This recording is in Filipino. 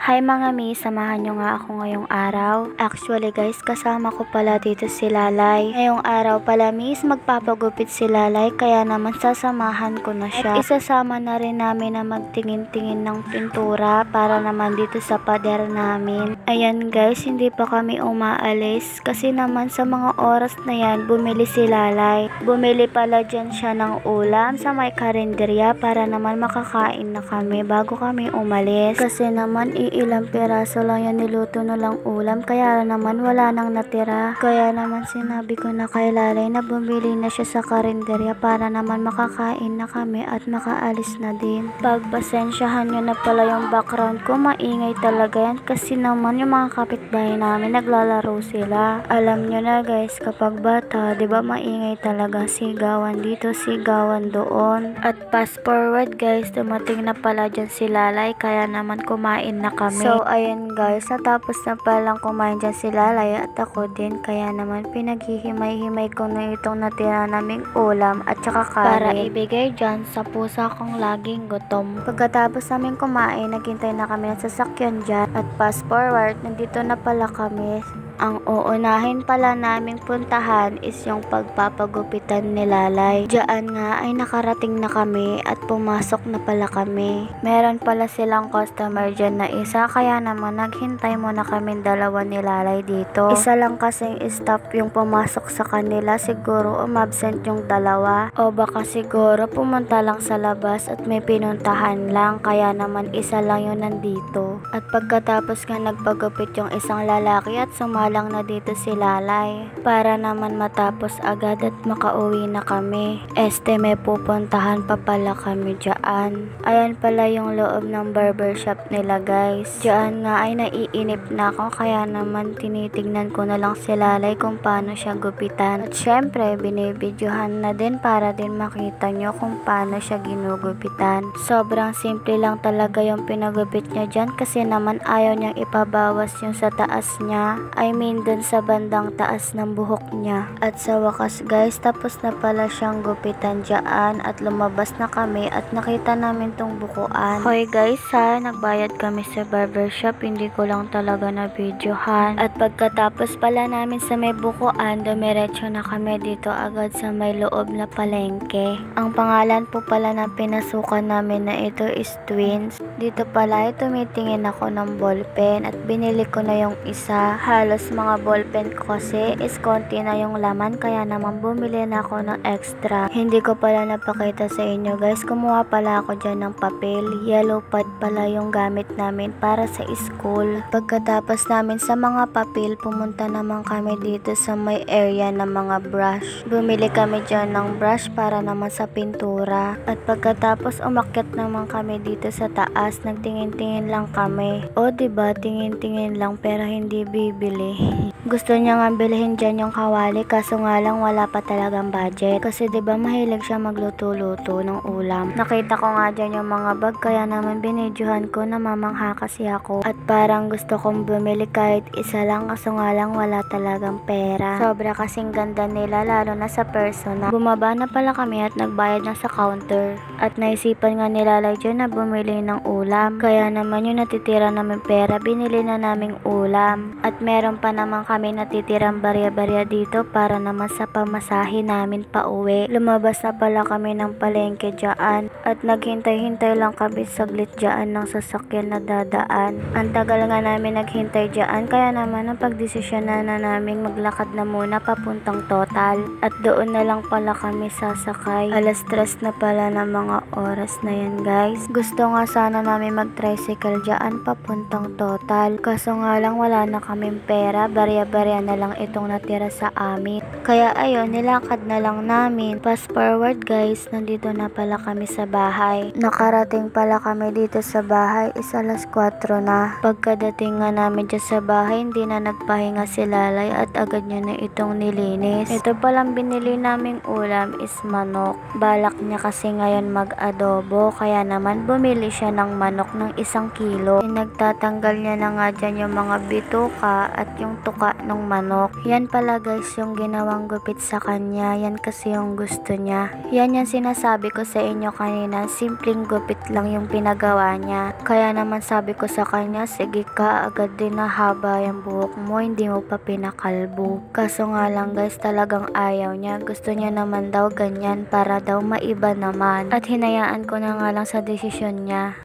Hi mga mi, samahan nyo nga ako ngayong araw. Actually guys, kasama ko pala dito si Lalay. Ngayong araw pala mis, magpapagupit si Lalay, kaya naman sasamahan ko na siya. At isasama na rin namin na magtingin-tingin ng pintura para naman dito sa pader namin. Ayan guys, hindi pa kami umaalis kasi naman sa mga oras na yan, bumili si Lalay. Bumili pala dyan siya ng ulam sa may karinderya para naman makakain na kami bago kami umalis. Kasi naman ilang piraso lang yan niluto na lang ulam, kaya naman wala nang natira. Kaya naman sinabi ko na kay Lalay na bumili na siya sa karinderya para naman makakain na kami at makaalis na din. Pagpasensyahan nyo na pala yung background ko, maingay talaga yan kasi naman yung mga kapitbahay namin naglalaro sila. Alam nyo na guys, kapag bata, diba maingay talaga, sigawan dito, sigawan doon. At fast forward guys, dumating na pala dyan si Lalay, kaya naman kumain na kami. So ayan guys, natapos na palang kumain dyan si Lalay at ako din, kaya naman pinaghihimay-himay ko na itong natira naming ulam at saka kanin para ibigay dyan sa pusa kong laging gutom. Pagkatapos namin kumain, naghintay na kami ng sasakyan dyan at fast forward, nandito na pala kami. Ang uunahin pala naming puntahan is yung pagpapagupitan ni Lalay. Diyan nga ay nakarating na kami at pumasok na pala kami. Meron pala silang customer dyan na isa, kaya naman naghintay muna kami dalawa ni Lalay dito. Isa lang kasing staff yung pumasok sa kanila, siguro umabsent yung dalawa. O baka siguro pumunta lang sa labas at may pinuntahan lang, kaya naman isa lang yung nandito. At pagkatapos nga nagpagupit yung isang lalaki at lang na dito si Lalay para naman matapos agad at makauwi na kami. May pupuntahan pa pala kami dyan. Ayan pala yung loob ng barbershop nila guys. Dyan nga ay naiinip na ako, kaya naman tinitignan ko na lang si Lalay kung paano siya gupitan. At syempre binibidyohan na din para din makita nyo kung paano siya ginugupitan. Sobrang simple lang talaga yung pinagupit niya dyan kasi naman ayaw niyang ipabawas yung sa taas niya. Dun sa bandang taas ng buhok niya. At sa wakas guys, tapos na pala siyang gupitan dyan at lumabas na kami at nakita namin tong bukuan. Hoy guys ha, nagbayad kami sa barbershop, hindi ko lang talaga na videohan. At pagkatapos pala namin sa may bukuan, dumiretso na kami dito agad sa may loob na palengke. Ang pangalan po pala ng pinasukan namin na ito is Twins. Dito pala ay tumitingin ako ng ballpen at binili ko na yung isa. Halos mga ballpen ko kasi is konti na yung laman, kaya naman bumili na ako ng extra. Hindi ko pala napakita sa inyo guys, kumuha pala ako dyan ng papel. Yellow pad pala yung gamit namin para sa school. Pagkatapos namin sa mga papel, pumunta naman kami dito sa may area ng mga brush. Bumili kami dyan ng brush para naman sa pintura. At pagkatapos umakyat naman kami dito sa taas, nagtingin-tingin lang kami. O diba, tingin-tingin lang pero hindi bibili. Gusto niya nga bilhin dyan yung kawali, kaso nga lang wala pa talagang budget. Kasi diba mahilig siya magluto-luto ng ulam. Nakita ko nga dyan yung mga bag, kaya naman binidyohan ko na mamangha kasi ako. At parang gusto kong bumili kahit isa lang, kaso nga lang wala talagang pera. Sobra kasing ganda nila, lalo na sa personal. Bumaba na pala kami at nagbayad na sa counter. At naisipan nga nilalay dyan na bumili ng ulam. Kaya naman yung natitira namin pera, binili na naming ulam. At meron pa naman kami natitirang barya-barya dito para naman sa pamasahe namin pa uwi. Lumabas na pala kami ng palengke dyan at naghintay-hintay lang kami saglit dyan ng sasakyan na dadaan. Ang tagal nga namin naghintay dyan, kaya naman ang pagdesisyon na namin maglakad na muna papuntang Total at doon na lang pala kami sasakay. Alas 3 na pala ng mga oras na yan guys. Gusto nga sana namin mag-tricycle dyan papuntang Total, kaso nga lang wala na kaming pera, barya-barya na lang itong natira sa amin. Kaya ayun, nilakad na lang namin. Fast forward guys, nandito na pala kami sa bahay. Nakarating pala kami dito sa bahay is alas 4 na. Pagkadating nga namin dyan sa bahay, hindi na nagpahinga si Lalay at agad niya na itong nilinis. Ito palang binili naming ulam is manok. Balak niya kasi ngayon mag-adobo, kaya naman bumili siya ng manok ng 1 kilo. Nagtatanggal niya na nga dyan yung mga bituka at yung tuka ng manok. Yan pala guys yung ginawang gupit sa kanya. Yan kasi yung gusto niya. Yan yung sinasabi ko sa inyo kanina kanina, simpleng gupit lang yung pinagawa niya. Kaya naman sabi ko sa kanya, sige ka, agad din na haba yung buhok mo, hindi mo pa pinakalbo. Kaso nga lang guys, talagang ayaw niya. Gusto niya naman daw ganyan para daw maiba naman. At hinayaan ko na nga lang sa desisyon niya.